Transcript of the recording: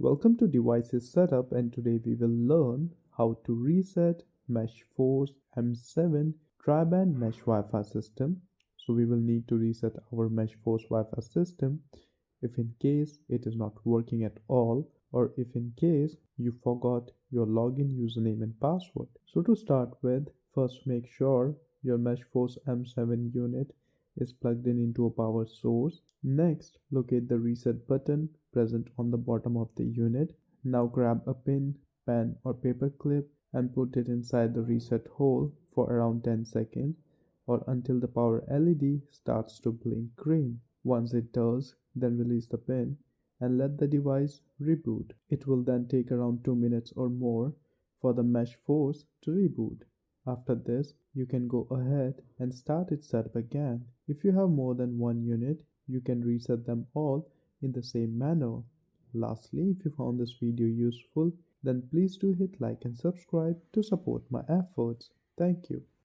Welcome to Devices Setup, and today we will learn how to reset MeshForce M7 tri-band mesh Wi-Fi system. So we will need to reset our MeshForce Wi-Fi system if in case it is not working at all, or if in case you forgot your login username and password. So to start with, first make sure your MeshForce M7 unit is plugged in into a power source. Next, locate the reset button present on the bottom of the unit. Now grab a pin, pen or paper clip and put it inside the reset hole for around 10 seconds or until the power LED starts to blink green. Once it does, then release the pin and let the device reboot. It will then take around 2 minutes or more for the MeshForce to reboot. After this, you can go ahead and start its setup again. If you have more than one unit, you can reset them all in the same manner. Lastly, if you found this video useful, then please do hit like and subscribe to support my efforts. Thank you.